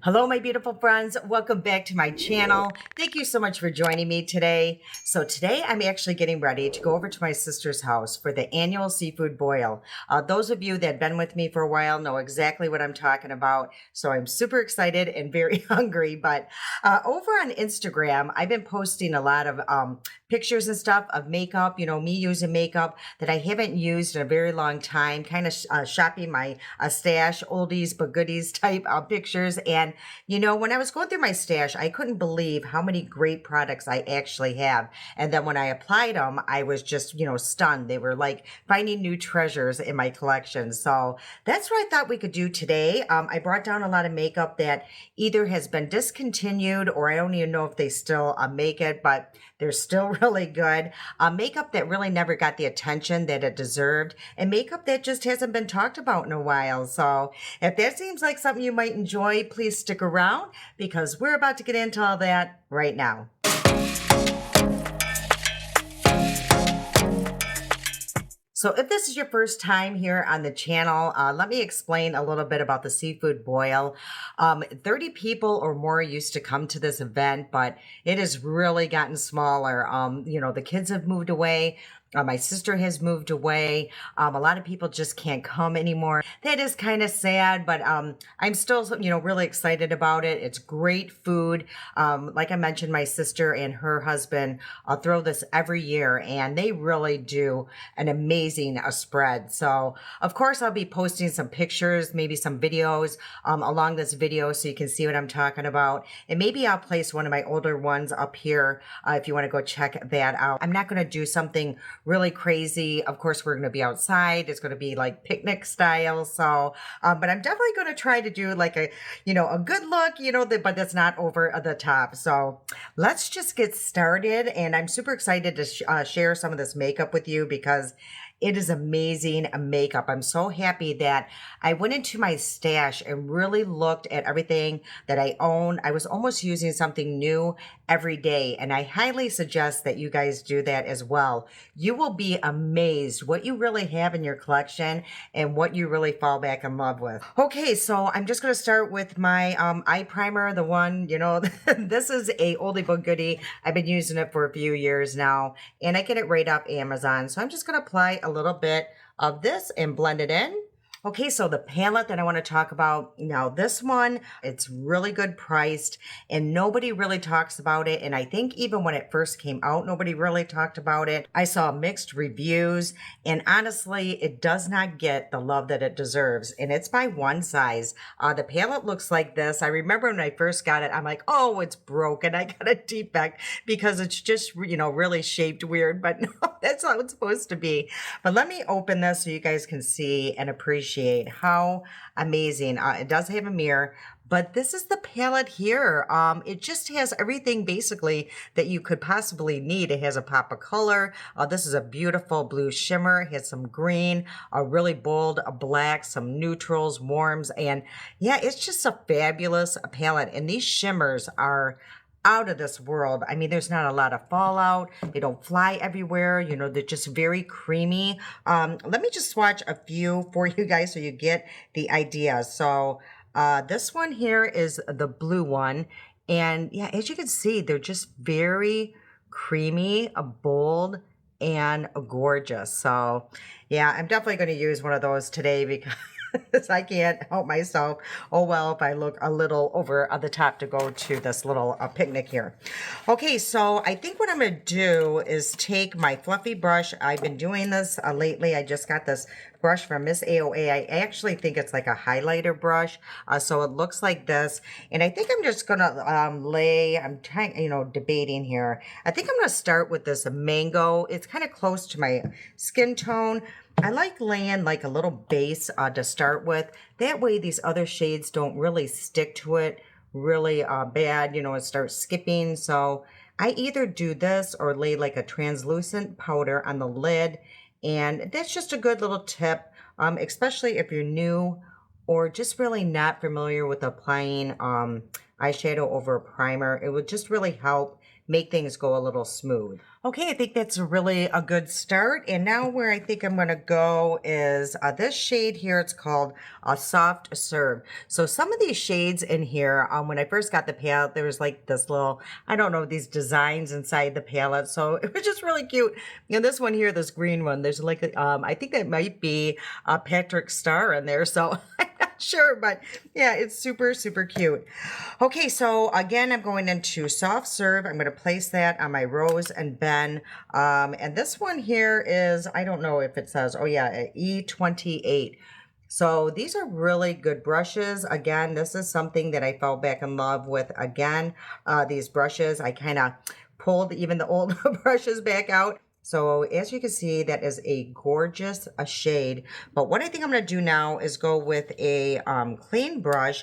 Hello, my beautiful friends. Welcome back to my channel. Thank you so much for joining me today. So today I'm actually getting ready to go over to my sister's house for the annual seafood boil. Those of you that have been with me for a while know exactly what I'm talking about. So I'm super excited and very hungry. But over on Instagram, I've been posting a lot of pictures and stuff of makeup, me using makeup that I haven't used in a very long time, kind of shopping my stash, oldies but goodies type pictures. And when I was going through my stash, I couldn't believe how many great products I actually have. And then when I applied them, I was just, stunned. They were like finding new treasures in my collection. So that's what I thought we could do today. I brought down a lot of makeup that either has been discontinued or I don't even know if they still make it, but they're still really good. Makeup that really never got the attention that it deserved, and makeup that just hasn't been talked about in a while. So if that seems like something you might enjoy, please stick around because we're about to get into all that right now. So if this is your first time here on the channel, let me explain a little bit about the seafood boil. 30 people or more used to come to this event, but it has really gotten smaller. The kids have moved away. My sister has moved away. A lot of people just can't come anymore. That is kind of sad, but I'm still, really excited about it. It's great food. Like I mentioned, my sister and her husband throw this every year, and they really do an amazing spread. So, of course, I'll be posting some pictures, maybe some videos along this video so you can see what I'm talking about. And maybe I'll place one of my older ones up here if you want to go check that out. I'm not going to do something really crazy. Of course, we're going to be outside. It's going to be like picnic style. So, but I'm definitely going to try to do like a good look, but that's not over the top. So let's just get started. And I'm super excited to share some of this makeup with you because it is amazing makeup. I'm so happy that I went into my stash and really looked at everything that I own. I was almost using something new every day, and I highly suggest that you guys do that as well. You will be amazed what you really have in your collection and what you really fall back in love with. Okay, so I'm just going to start with my eye primer, the one, this is a oldie but goodie. I've been using it for a few years now, and I get it right off Amazon. So I'm just going to apply a little bit of this and blend it in. Okay, so the palette that I want to talk about now, this one, it's really good priced and nobody really talks about it. And I think even when it first came out, nobody really talked about it. I saw mixed reviews and honestly, it does not get the love that it deserves. And it's by One Size. The palette looks like this. I remember when I first got it, I'm like, oh, it's broken. I got a defect because it's just, really shaped weird, but no, that's how it's supposed to be. But let me open this so you guys can see and appreciate how amazing. It does have a mirror, but this is the palette here. It just has everything basically that you could possibly need. It has a pop of color. This is a beautiful blue shimmer. It has some green, a really bold black, some neutrals, warms, and yeah, it's just a fabulous palette. And these shimmers are out of this world. I mean, there's not a lot of fallout. They don't fly everywhere. They're just very creamy. Let me just swatch a few for you guys so you get the idea. So this one here is the blue one. And yeah, as you can see, they're just very creamy, bold, and gorgeous. So yeah, I'm definitely going to use one of those today because I can't help myself. Oh, well, if I look a little over the top to go to this little picnic here. Okay, so I think what I'm going to do is take my fluffy brush. I've been doing this lately. I just got this brush from Miss AOA. I actually think it's like a highlighter brush. So it looks like this. And I think I'm just going to I'm trying, debating here. I think I'm going to start with this mango. It's kind of close to my skin tone. I like laying like a little base to start with. That way these other shades don't really stick to it really bad, and start skipping. So I either do this or lay like a translucent powder on the lid. And that's just a good little tip, especially if you're new or just really not familiar with applying eyeshadow over a primer. It would just really help make things go a little smooth. Okay, I think that's really a good start. And now where I think I'm going to go is this shade here. It's called a Soft Serve. So some of these shades in here, when I first got the palette, there was like this little, I don't know, these designs inside the palette. So it was just really cute. And this one here, this green one, there's like, I think that might be Patrick Star in there. So I'm not sure, but yeah, it's super, super cute. Okay, so again, I'm going into Soft Serve. I'm going to place that on my Rose and Ben. And this one here is, I don't know if it says, oh yeah, E28. So these are really good brushes. Again, this is something that I fell back in love with. Again, these brushes, I kind of pulled even the old brushes back out. So as you can see, that is a gorgeous shade. But what I think I'm going to do now is go with a clean brush,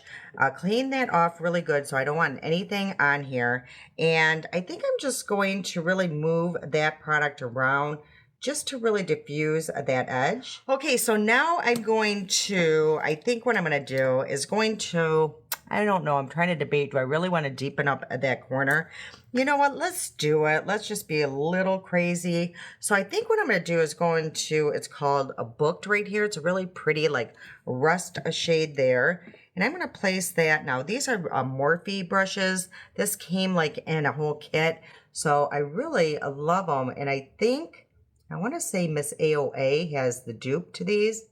clean that off really good so I don't want anything on here. And I think I'm just going to really move that product around just to really diffuse that edge. Okay, so now I'm going to, I think what I'm going to do is going to, I don't know, I'm trying to debate, do I really want to deepen up that corner? You know what, let's do it. Let's just be a little crazy. So I think what I'm going to do is going to, it's called a Booked right here. It's a really pretty like rust shade there. And I'm going to place that. Now these are Morphe brushes. This came like in a whole kit. So I really love them. And I think, I want to say Miss AOA has the dupe to these.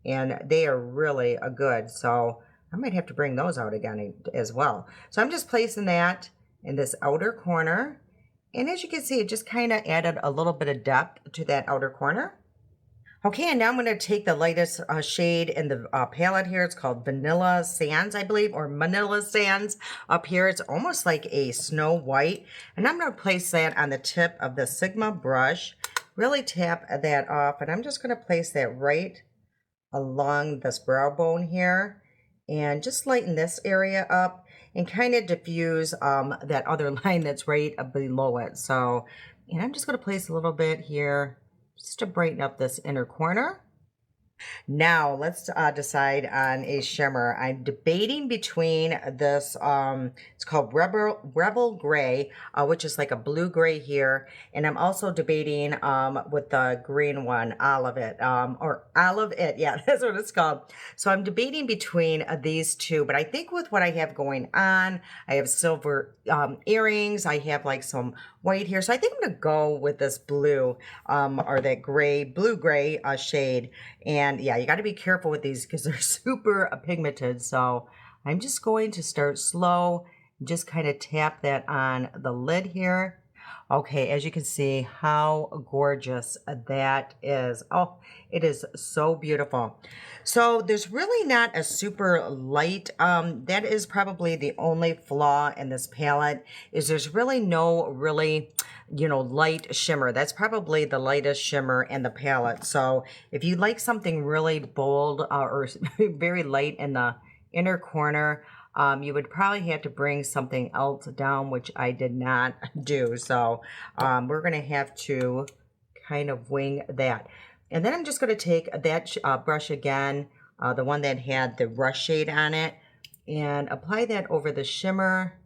And they are really good. So I might have to bring those out again as well. So I'm just placing that in this outer corner. And as you can see, it just kind of added a little bit of depth to that outer corner. Okay, and now I'm going to take the lightest shade in the palette here. It's called Vanilla Sands, I believe, or Manila Sands up here. It's almost like a snow white. And I'm going to place that on the tip of the Sigma brush. Really tap that off. And I'm just going to place that right along this brow bone here. And just lighten this area up and kind of diffuse that other line that's right below it. So, and I'm just going to place a little bit here just to brighten up this inner corner. Now let's decide on a shimmer. I'm debating between this, it's called Rebel Gray, which is like a blue gray here. And I'm also debating with the green one, Olive It, or Olive It, yeah, that's what it's called. So I'm debating between these two, but I think with what I have going on, I have silver earrings, I have like some white here. So I think I'm gonna go with this blue, or that gray, blue gray shade. And yeah, you got to be careful with these because they're super pigmented. So I'm just going to start slow, just kind of tap that on the lid here. Okay, as you can see how gorgeous that is. Oh, it is so beautiful. So there's really not a super light, that is probably the only flaw in this palette, is there's really no you know, light shimmer. That's probably the lightest shimmer in the palette. So if you like something really bold or very light in the inner corner, you would probably have to bring something else down, which I did not do. So we're going to have to kind of wing that. And then I'm just going to take that brush again, the one that had the rush shade on it, and apply that over the shimmer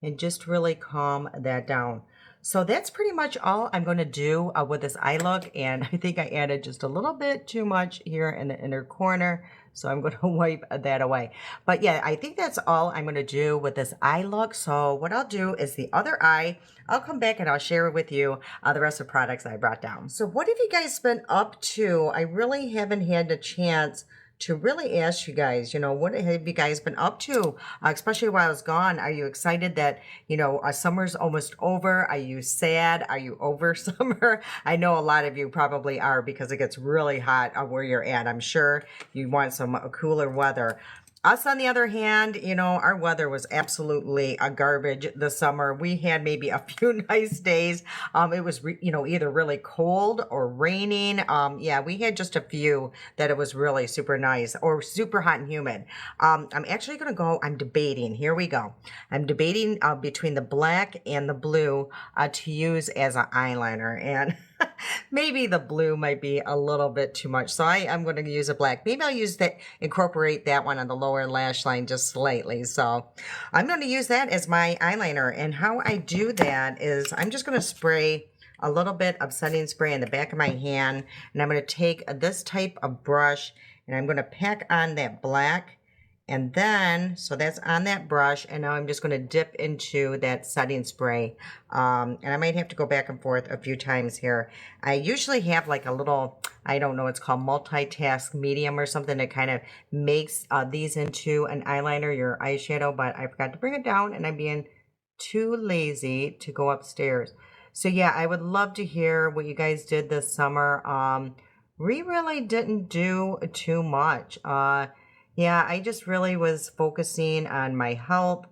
and just really calm that down. So that's pretty much all I'm going to do with this eye look. And I think I added just a little bit too much here in the inner corner. So I'm going to wipe that away. But yeah, I think that's all I'm going to do with this eye look. So what I'll do is the other eye, I'll come back and I'll share with you the rest of the products I brought down. So what have you guys been up to? I really haven't had a chance to really ask you guys, you know, what have you guys been up to, especially while I was gone? Are you excited that, you know, summer's almost over? Are you sad? Are you over summer? I know a lot of you probably are because it gets really hot where you're at. I'm sure you want some cooler weather. Us, on the other hand, you know, our weather was absolutely a garbage this summer. We had maybe a few nice days. It was, you know, either really cold or raining. Yeah, we had just a few that it was really super nice or super hot and humid. I'm actually going to go, I'm debating, here we go. I'm debating between the black and the blue to use as an eyeliner. And Maybe the blue might be a little bit too much. So I'm going to use a black. Maybe I'll use that, incorporate that one on the lower lash line just slightly. So I'm going to use that as my eyeliner. And how I do that is I'm just going to spray a little bit of setting spray in the back of my hand. And I'm going to take this type of brush and I'm going to pack on that black. And then, so that's on that brush, and now I'm just going to dip into that setting spray. And I might have to go back and forth a few times here. I usually have like a little, I don't know, it's called multitask medium or something that kind of makes these into an eyeliner, your eyeshadow, but I forgot to bring it down and I'm being too lazy to go upstairs. So yeah, I would love to hear what you guys did this summer. We really didn't do too much. Yeah, I just really was focusing on my health.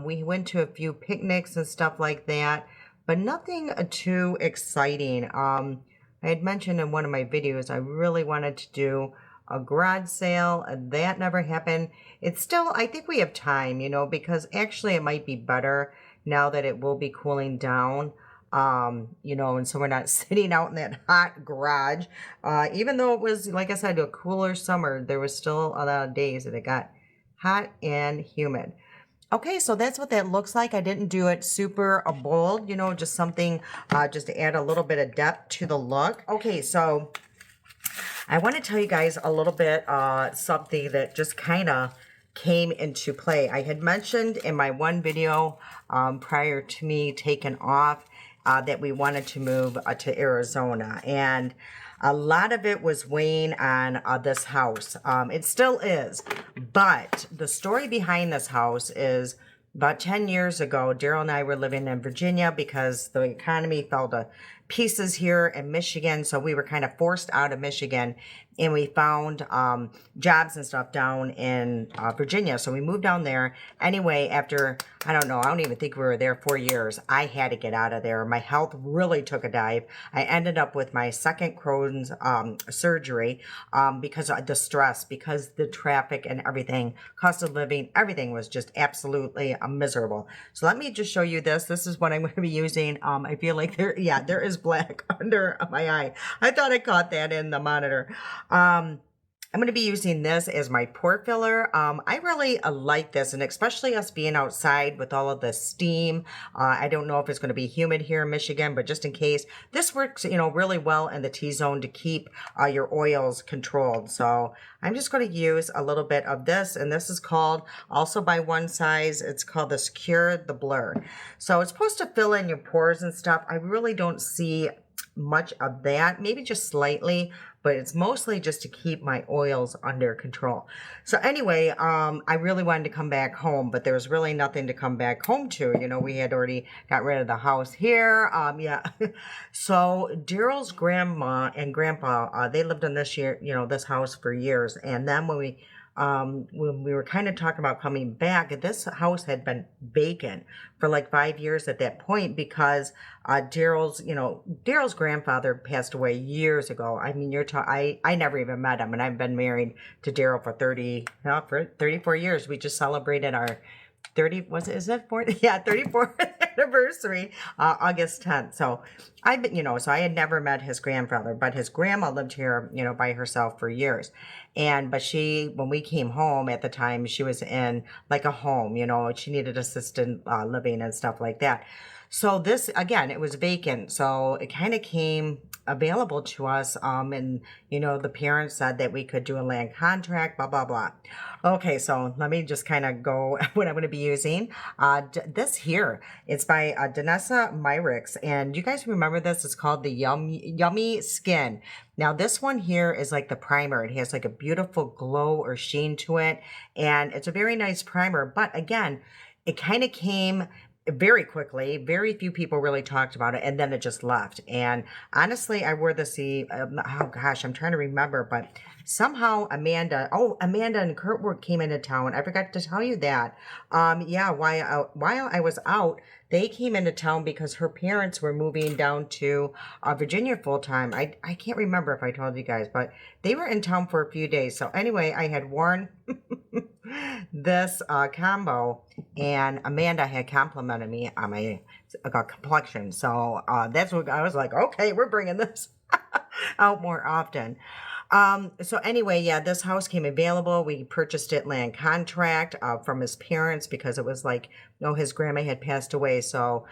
We went to a few picnics and stuff like that, but nothing too exciting. I had mentioned in one of my videos, I really wanted to do a garage sale. That never happened. It's still, I think we have time, you know, because actually it might be better now that it will be cooling down. You know, and so we're not sitting out in that hot garage. Even though it was, like I said, a cooler summer, there was still a lot of days that it got hot and humid. Okay, so that's what that looks like. I didn't do it super bold, you know, just something, just to add a little bit of depth to the look. Okay, so I want to tell you guys a little bit, something that just kind of came into play. I had mentioned in my one video, prior to me taking off, that we wanted to move to Arizona, and a lot of it was weighing on this house. It still is, but the story behind this house is about 10 years ago, Daryl and I were living in Virginia because the economy fell to pieces here in Michigan, so we were kind of forced out of Michigan, and we found jobs and stuff down in Virginia. So we moved down there. Anyway, after, I don't know, I don't even think we were there 4 years. I had to get out of there. My health really took a dive. I ended up with my second Crohn's surgery because of the stress, because the traffic and everything, cost of living, everything was just absolutely miserable. So let me just show you this. This is what I'm going to be using. I feel like there is black under my eye. I thought I caught that in the monitor. I'm going to be using this as my pore filler. I really like this, and especially us being outside with all of the steam. I don't know if it's going to be humid here in Michigan, but just in case, this works, you know, really well in the T-zone to keep your oils controlled. So I'm just going to use a little bit of this, and this is called, also by One Size, it's called the Secure the Blur. So it's supposed to fill in your pores and stuff. I really don't see much of that, maybe just slightly, but it's mostly just to keep my oils under control. So anyway, I really wanted to come back home, but there was really nothing to come back home to. You know, we had already got rid of the house here. Yeah. So Daryl's grandma and grandpa, they lived in this year, you know, this house for years. And then when we were kind of talking about coming back, this house had been vacant for like 5 years at that point because Daryl's grandfather passed away years ago. I mean, I never even met him, and I've been married to Daryl for 34 years. We just celebrated our 34th? Yeah, 34th anniversary, August 10th. So I've been, so I had never met his grandfather, but his grandma lived here, by herself for years. But when we came home at the time, she was in like a home, she needed assisted living and stuff like that. So this, again, it was vacant. So it kind of came available to us. And, the parents said that we could do a land contract, blah, blah, blah. Okay, so let me just kind of go what I'm going to be using. This here, it's by Danessa Myricks. And you guys remember this? It's called the Yummy Skin. Now, this one here is like the primer. It has like a beautiful glow or sheen to it. And it's a very nice primer. But again, it kind of came very quickly. Very few people really talked about it, and then it just left. And honestly, I wore this, oh gosh, I'm trying to remember, but somehow Amanda, Amanda and Kurtwood came into town. I forgot to tell you that. Yeah, while I was out, they came into town because her parents were moving down to Virginia full time. I can't remember if I told you guys, but they were in town for a few days. So anyway, I had worn this combo, and Amanda had complimented me on my complexion. So that's what I was like, okay, we're bringing this out more often. So anyway, yeah, this house came available. We purchased it land contract from his parents because it was like, no, his grandma had passed away. So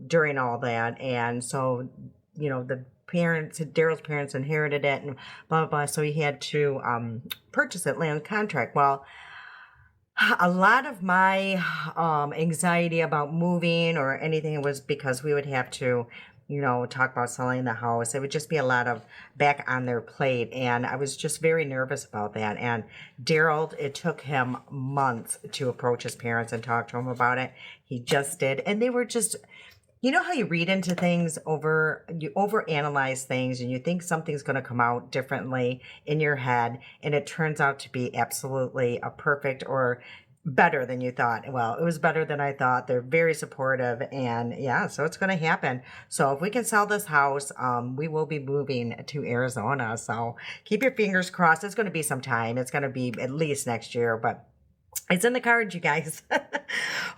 during all that, and so the parents, Daryl's parents, inherited it, and blah blah blah. So he had to purchase it land contract. Well, a lot of my anxiety about moving or anything was because we would have to, talk about selling the house. It would just be a lot of back on their plate. And I was just very nervous about that. And Daryl, it took him months to approach his parents and talk to them about it. He just did. And they were just, you know how you read into things you overanalyze things and you think something's going to come out differently in your head, and it turns out to be absolutely a perfect or better than you thought. Well, it was better than I thought. They're very supportive, and yeah, so it's going to happen. So if we can sell this house, we will be moving to Arizona. So keep your fingers crossed. It's going to be some time. It's going to be at least next year, but it's in the cards, you guys.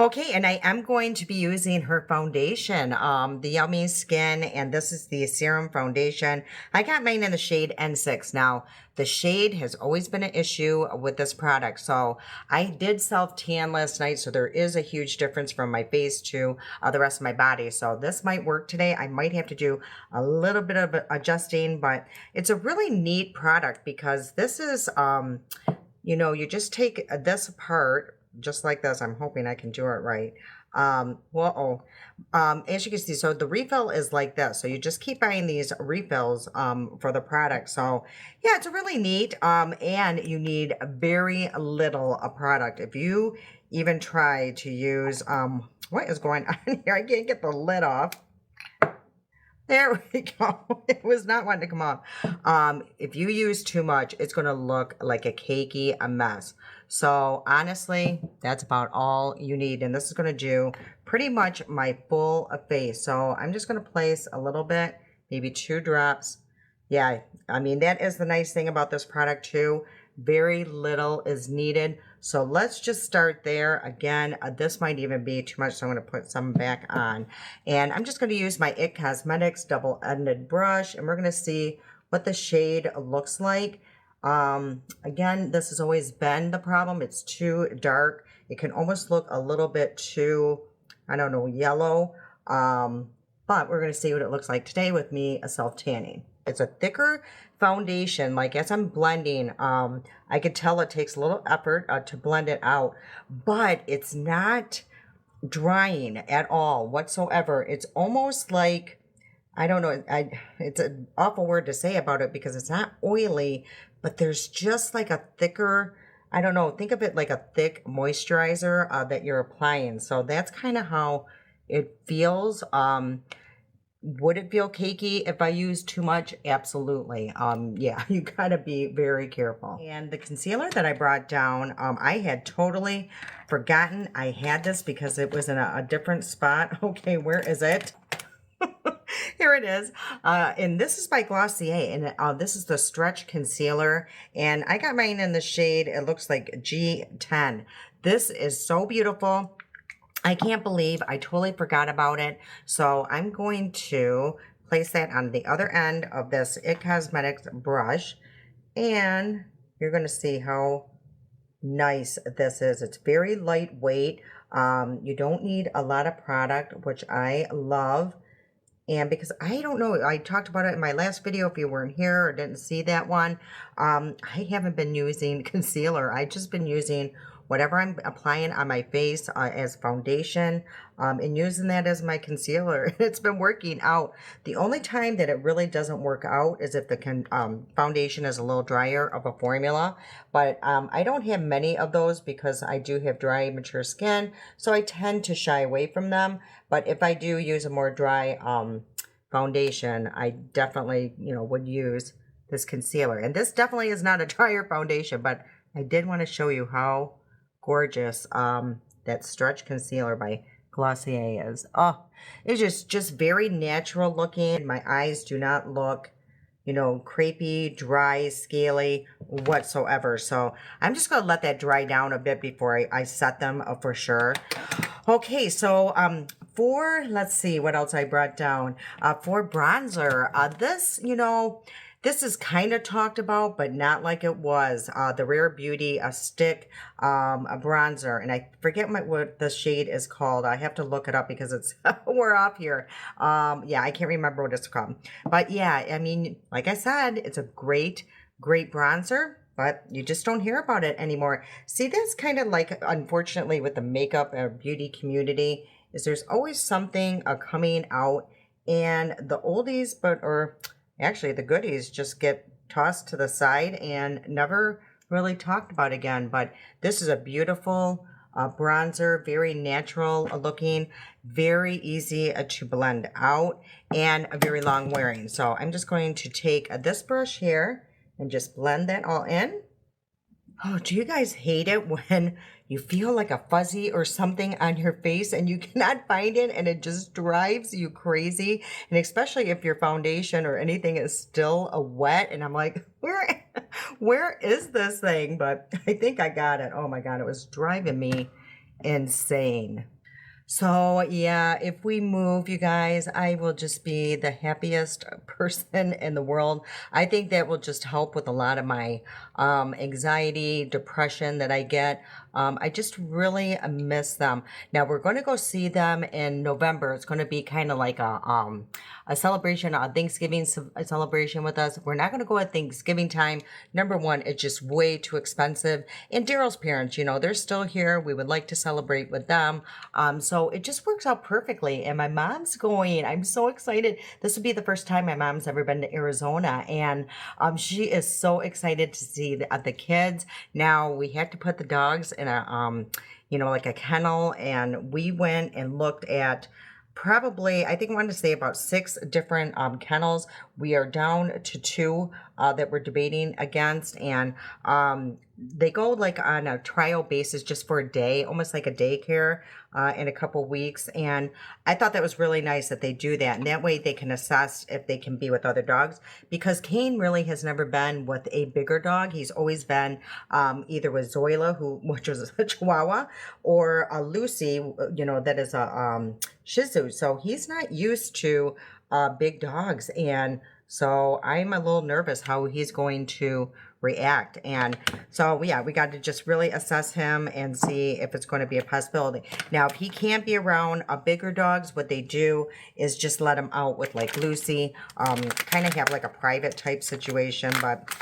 Okay, and I am going to be using her foundation, the Yummy Skin, and this is the Serum Foundation. I got mine in the shade N6. Now, the shade has always been an issue with this product. So I did self-tan last night, so there is a huge difference from my face to the rest of my body. So this might work today. I might have to do a little bit of adjusting, but it's a really neat product because this is... you just take this apart, just like this. I'm hoping I can do it right. As you can see, so the refill is like this. So you just keep buying these refills for the product. So yeah, it's really neat. And you need very little product. If you even try to use, what is going on here? I can't get the lid off. There we go. It was not wanting to come off. If you use too much, it's going to look like a cakey, a mess. So honestly, that's about all you need. And this is going to do pretty much my full face. So I'm just going to place a little bit, maybe 2 drops. Yeah, I mean, that is the nice thing about this product too. Very little is needed. So let's just start there. Again, this might even be too much, so I'm going to put some back on. And I'm just going to use my IT Cosmetics double-ended brush, and we're going to see what the shade looks like. Again, this has always been the problem. It's too dark. It can almost look a little bit too, I don't know, yellow. But we're going to see what it looks like today with me self-tanning. It's a thicker foundation. Like as I'm blending, I could tell it takes a little effort to blend it out, but it's not drying at all whatsoever. It's almost like, I don't know, it's an awful word to say about it because it's not oily, but there's just like a thicker, I don't know, think of it like a thick moisturizer that you're applying. So that's kind of how it feels. Would it feel cakey if I use too much? Absolutely. Yeah, you gotta be very careful. And the concealer that I brought down, I had totally forgotten I had this because it was in a different spot. Okay, where is it? Here it is. And this is by Glossier, and this is the Stretch Concealer. And I got mine in the shade, it looks like G10. This is so beautiful. I can't believe I totally forgot about it. So I'm going to place that on the other end of this IT Cosmetics brush. And you're going to see how nice this is. It's very lightweight. You don't need a lot of product, which I love. And because I don't know, I talked about it in my last video. If you weren't here or didn't see that one, I haven't been using concealer. I've just been using whatever I'm applying on my face as foundation and using that as my concealer. It's been working out. The only time that it really doesn't work out is if the foundation is a little drier of a formula. But I don't have many of those because I do have dry, mature skin. So I tend to shy away from them. But if I do use a more dry foundation, I definitely, would use this concealer. And this definitely is not a drier foundation, but I did want to show you how gorgeous that Stretch Concealer by Glossier is. Oh, it's just very natural looking. My eyes do not look, you know, crepey, dry, scaly whatsoever. So I'm just going to let that dry down a bit before I set them for sure. Okay, so let's see what else I brought down. For bronzer, this, you know, this is kind of talked about, but not like it was. The Rare Beauty, a stick, a bronzer, and I forget what the shade is called. I have to look it up because it's we're off here. Yeah, I can't remember what it's called. But yeah, I mean, like I said, it's a great bronzer, but you just don't hear about it anymore. See, that's kind of like, unfortunately, with the makeup and beauty community, is there's always something coming out, and the oldies, or actually the goodies, just get tossed to the side and never really talked about again. But this is a beautiful bronzer, very natural looking, very easy to blend out, and a very long wearing. So I'm just going to take this brush here and just blend that all in. Oh, do you guys hate it when you feel like a fuzzy or something on your face and you cannot find it and it just drives you crazy? And especially if your foundation or anything is still wet, and I'm like, where is this thing? But I think I got it. Oh my God, it was driving me insane. So yeah, if we move, you guys, I will just be the happiest person in the world. I think that will just help with a lot of my anxiety, depression that I get. I just really miss them. Now we're going to go see them in November. It's going to be kind of like a celebration, a Thanksgiving celebration with us. We're not going to go at Thanksgiving time. Number one, it's just way too expensive. And Daryl's parents, you know, they're still here. We would like to celebrate with them. So it just works out perfectly. And my mom's going. I'm so excited. This will be the first time my mom's ever been to Arizona. And she is so excited to see the kids. Now we had to put the dogs in a, you know, like a kennel. And we went and looked at probably, I think I wanted to say about 6 different kennels. We are down to 2 that we're debating against, and they go like on a trial basis just for a day, almost like a daycare in a couple weeks. And I thought that was really nice that they do that, and that way they can assess if they can be with other dogs, because Kane really has never been with a bigger dog. He's always been either with Zoila, which was a Chihuahua, or Lucy, you know, that is a Shih Tzu. So he's not used to big dogs, and so I'm a little nervous how he's going to react. And so yeah, we got to just really assess him and see if it's going to be a possibility. Now, if he can't be around bigger dogs, what they do is just let him out with like Lucy, kind of have like a private type situation. But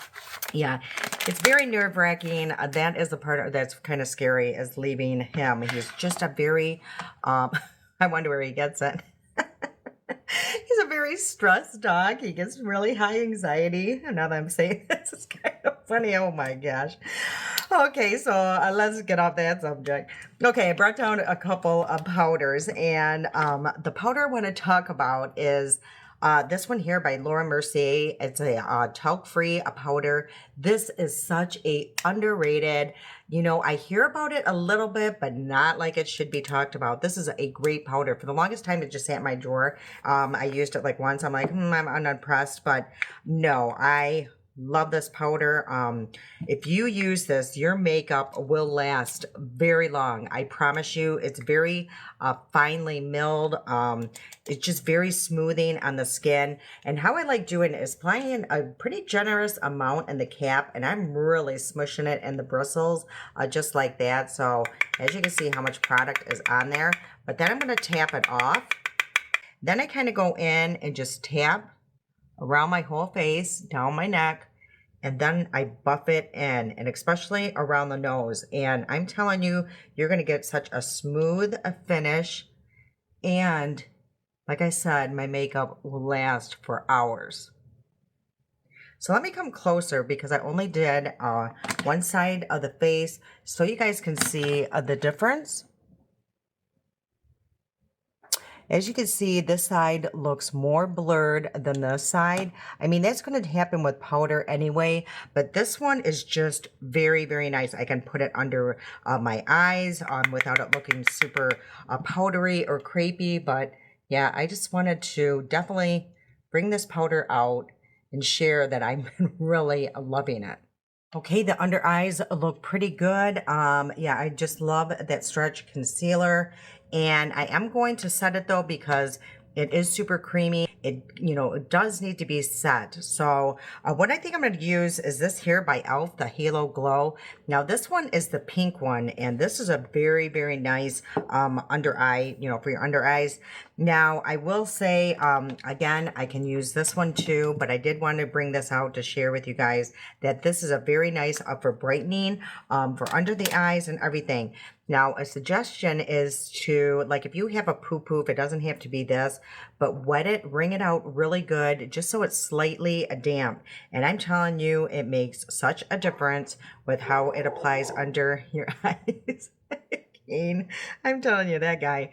yeah, it's very nerve-wracking. That is the part that's kind of scary, is leaving him. He's just a very, I wonder where he gets it. He's a very stressed dog. He gets really high anxiety. And now that I'm saying this, it's kind of funny. Oh my gosh. Okay, so let's get off that subject. Okay, I brought down a couple of powders, and the powder I want to talk about is this one here by Laura Mercier. It's a talc-free powder. This is such a underrated, you know, I hear about it a little bit, but not like it should be talked about. This is a great powder. For the longest time, it just sat in my drawer. I used it like once. I'm like, I'm unimpressed, but no, I love this powder. If you use this, your makeup will last very long. I promise you. It's very finely milled. It's just very smoothing on the skin. And how I like doing it is applying a pretty generous amount in the cap, and I'm really smushing it in the bristles, just like that. So as you can see how much product is on there. But then I'm going to tap it off. Then I kind of go in and just tap around my whole face, down my neck, and then I buff it in, and especially around the nose. And I'm telling you, you're going to get such a smooth finish. And like I said, my makeup will last for hours. So let me come closer because I only did one side of the face so you guys can see the difference. As you can see, this side looks more blurred than this side. I mean, that's going to happen with powder anyway, but this one is just very, very nice. I can put it under my eyes without it looking super powdery or crepey. But yeah, I just wanted to definitely bring this powder out and share that I've been really loving it. Okay, the under eyes look pretty good. Yeah, I just love that stretch concealer. And I am going to set it though because it is super creamy. It, it does need to be set. So what I think I'm going to use is this here by e.l.f., the Halo Glow. Now this one is the pink one, and this is a very, very nice under eye, for your under eyes. Now I will say, again, I can use this one too, but I did want to bring this out to share with you guys that this is a very nice for brightening, for under the eyes and everything. Now, a suggestion is to, like, if you have a poo-poo, it doesn't have to be this, but wet it, wring it out really good, just so it's slightly damp. And I'm telling you, it makes such a difference with how it applies under your eyes. Kane, I'm telling you, that guy.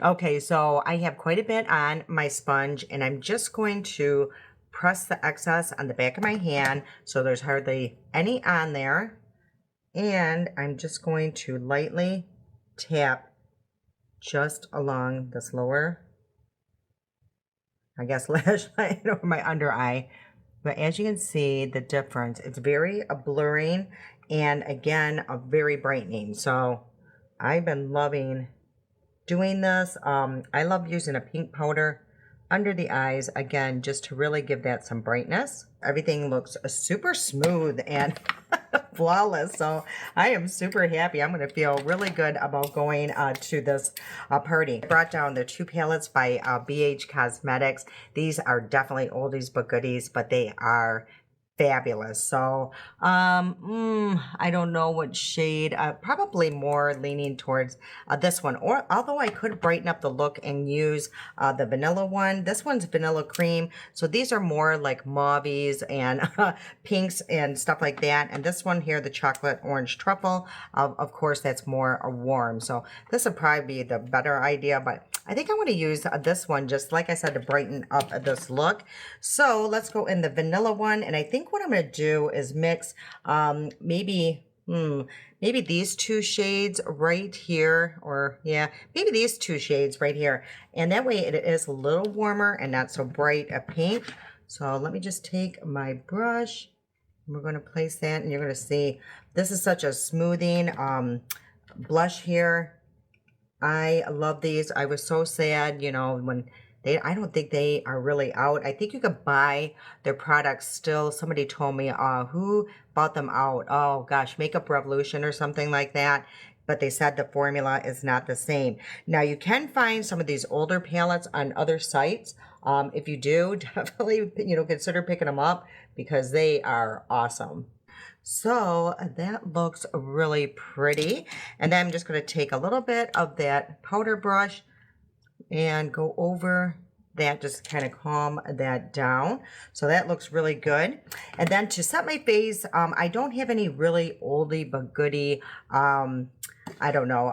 Okay, so I have quite a bit on my sponge, and I'm just going to press the excess on the back of my hand so there's hardly any on there. And I'm just going to lightly tap just along this lower, I guess, lash line or my under eye. But as you can see, the difference, it's very blurring and again, a very brightening. So I've been loving doing this. I love using a pink powder under the eyes, again, just to really give that some brightness. Everything looks super smooth and flawless, so I am super happy. I'm going to feel really good about going to this party. I brought down the 2 palettes by BH Cosmetics. These are definitely oldies but goodies, but they are fabulous. So I don't know what shade, probably more leaning towards this one, or although I could brighten up the look and use the vanilla one. This one's vanilla cream, so these are more like mauves and pinks and stuff like that. And this one here, the chocolate orange truffle, of course that's more warm, so this would probably be the better idea, but I think I want to use this one, just like I said, to brighten up this look. So let's go in the vanilla one, and I think what I'm going to do is mix maybe these 2 shades right here, or yeah, maybe these 2 shades right here, and that way it is a little warmer and not so bright a pink. So let me just take my brush, and we're going to place that, and you're going to see this is such a smoothing blush here. I love these. I was so sad, when I don't think they are really out. I think you could buy their products still. Somebody told me, who bought them out? Oh gosh, Makeup Revolution or something like that. But they said the formula is not the same. Now you can find some of these older palettes on other sites. If you do, definitely, consider picking them up because they are awesome. So that looks really pretty. And then I'm just going to take a little bit of that powder brush and go over that, just kind of calm that down. So that looks really good. And then to set my face, I don't have any really oldie but goodie, I don't know,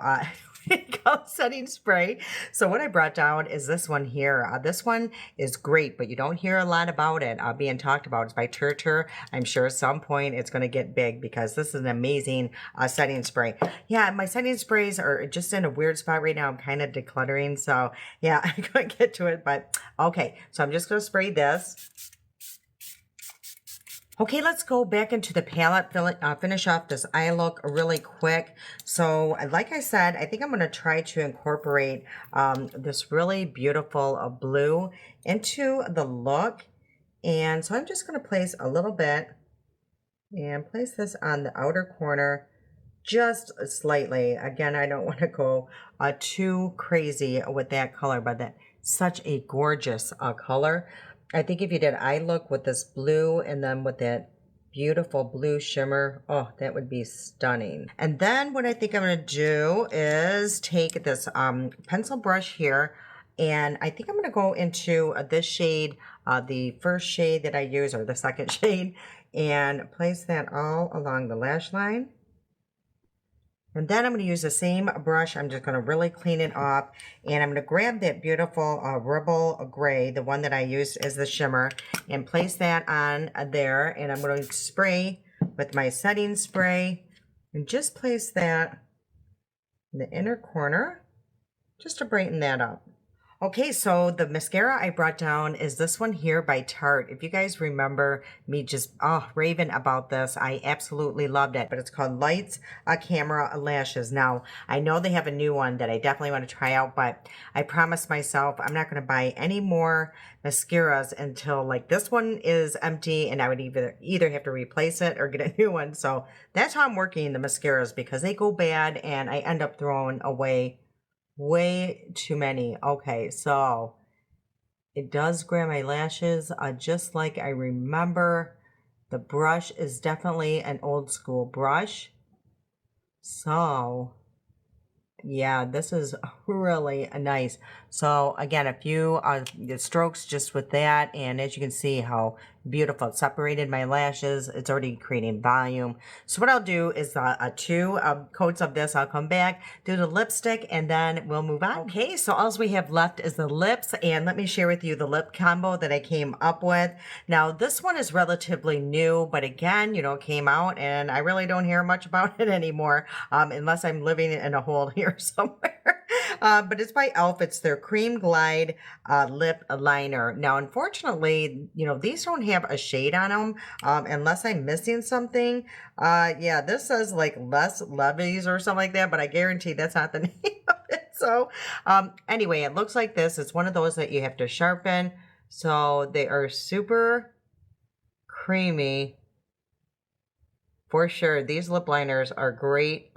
setting spray. So what I brought down is this one here. This one is great, but you don't hear a lot about it being talked about. It's by Turtur. I'm sure at some point it's going to get big because this is an amazing setting spray. Yeah, my setting sprays are just in a weird spot right now. I'm kind of decluttering, so yeah, I couldn't get to it, but okay. So I'm just going to spray this. Okay, let's go back into the palette, finish off this eye look really quick. So like I said, I think I'm going to try to incorporate this really beautiful blue into the look. And so I'm just going to place a little bit and place this on the outer corner just slightly. Again, I don't want to go too crazy with that color, but that's such a gorgeous color. I think if you did eye look with this blue and then with that beautiful blue shimmer, oh, that would be stunning. And then what I think I'm going to do is take this pencil brush here, and I think I'm going to go into this shade, the first shade that I use, or the second shade, and place that all along the lash line. And then I'm going to use the same brush. I'm just going to really clean it off. And I'm going to grab that beautiful Ribble Gray, the one that I used as the shimmer, and place that on there. And I'm going to spray with my setting spray and just place that in the inner corner just to brighten that up. Okay, so the mascara I brought down is this one here by Tarte. If you guys remember me just raving about this, I absolutely loved it. But it's called Lights Camera Lashes. Now, I know they have a new one that I definitely want to try out, but I promised myself I'm not going to buy any more mascaras until like this one is empty, and I would either have to replace it or get a new one. So that's how I'm working the mascaras, because they go bad and I end up throwing away way too many. Okay, so it does grab my lashes just like I remember. The brush is definitely an old school brush. So yeah, this is really nice. So again, a few strokes just with that, and as you can see how beautiful it separated my lashes. It's already creating volume. So what I'll do is 2 coats of this. I'll come back, do the lipstick, and then we'll move on. Okay, so all we have left is the lips, and let me share with you the lip combo that I came up with. Now this one is relatively new, but again, you know, it came out and I really don't hear much about it anymore, unless I'm living in a hole here somewhere. But it's by e.l.f. It's their Cream Glide lip liner. Now, unfortunately, you know, these don't have a shade on them, unless I'm missing something. Yeah, this says like less levies or something like that, but I guarantee that's not the name of it. So anyway, it looks like this. It's one of those that you have to sharpen. So they are super creamy for sure. These lip liners are great.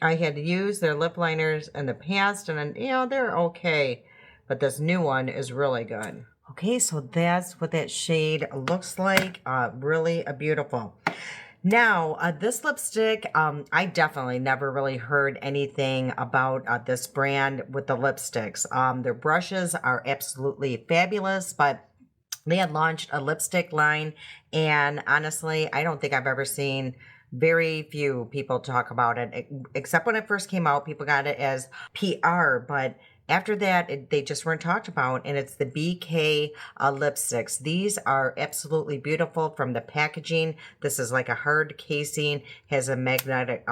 I had used their lip liners in the past, and you know, they're okay, but this new one is really good. Okay, so that's what that shade looks like. Really beautiful. Now, this lipstick, I definitely never really heard anything about this brand with the lipsticks. Their brushes are absolutely fabulous, but they had launched a lipstick line, and honestly, I don't think I've ever seen very few people talk about it, except when it first came out. People got it as PR, but after that, they just weren't talked about, and it's the BK lipsticks. These are absolutely beautiful from the packaging. This is like a hard casing, has a magnetic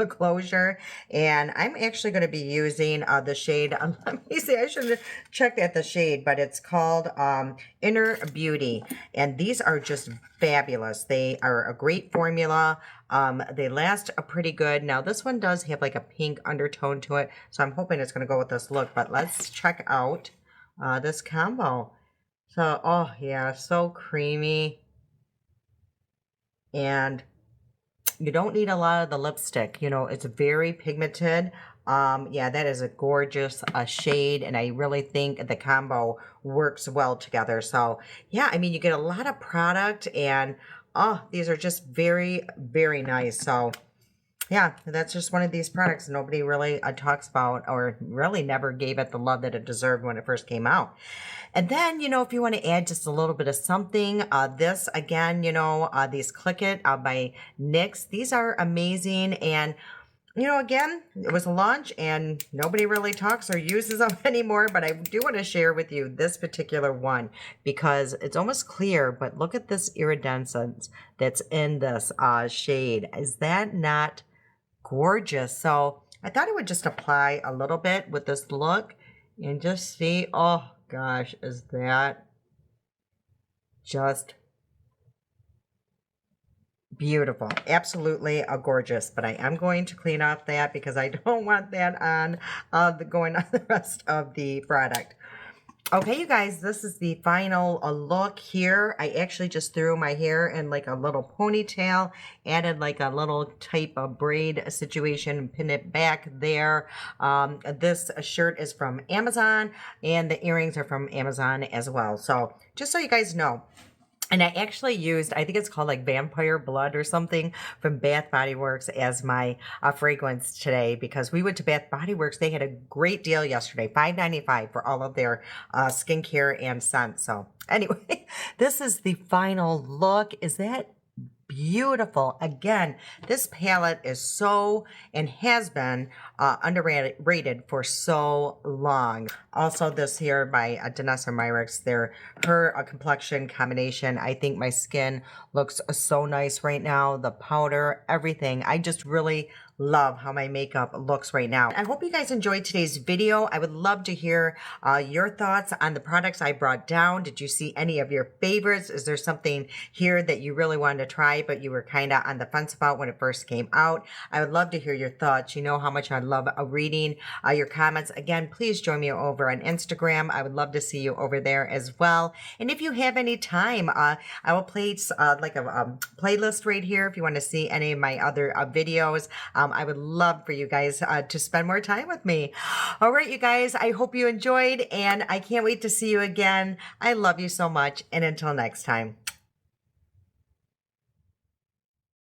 closure, and I'm actually going to be using the shade. Let me see, I should have checked at the shade, but it's called Inner Beauty, and these are just fabulous. They are a great formula. They last pretty good. Now this one does have like a pink undertone to it, so I'm hoping it's going to go with this look, but let's check out this combo. So, oh yeah, so creamy, and you don't need a lot of the lipstick. You know, it's very pigmented. Yeah, that is a gorgeous shade, and I really think the combo works well together. So yeah, I mean, you get a lot of product, and oh, these are just very, very nice. So yeah, that's just one of these products nobody really talks about, or really never gave it the love that it deserved when it first came out. And then, you know, if you want to add just a little bit of something, this again, you know, these Click It by NYX, these are amazing. And you know, again, it was a launch and nobody really talks or uses them anymore, but I do want to share with you this particular one because it's almost clear, but look at this iridescence that's in this shade. Is that not gorgeous? So I thought I would just apply a little bit with this look and just see, oh gosh, is that just beautiful. Absolutely gorgeous. But I am going to clean off that because I don't want that on going on the rest of the product. Okay, you guys, this is the final look here. I actually just threw my hair in like a little ponytail, added like a little type of braid situation, and pinned it back there. This shirt is from Amazon, and the earrings are from Amazon as well. So just so you guys know. And I actually used, I think it's called like Vampire Blood or something from Bath Body Works as my fragrance today, because we went to Bath Body Works. They had a great deal yesterday, $5.95 for all of their skincare and scents. So anyway, this is the final look. Is that beautiful. Again, this palette is so and has been underrated for so long. Also, this here by Danessa Myricks, her complexion combination. I think my skin looks so nice right now. The powder, everything. I just really love how my makeup looks right now. I hope you guys enjoyed today's video. I would love to hear your thoughts on the products I brought down. Did you see any of your favorites? Is there something here that you really wanted to try but you were kind of on the fence about when it first came out? I would love to hear your thoughts. You know how much I love reading your comments. Again, please join me over on Instagram. I would love to see you over there as well. And if you have any time, I will place like a playlist right here if you want to see any of my other videos. I would love for you guys to spend more time with me. All right, you guys, I hope you enjoyed, and I can't wait to see you again. I love you so much, and until next time.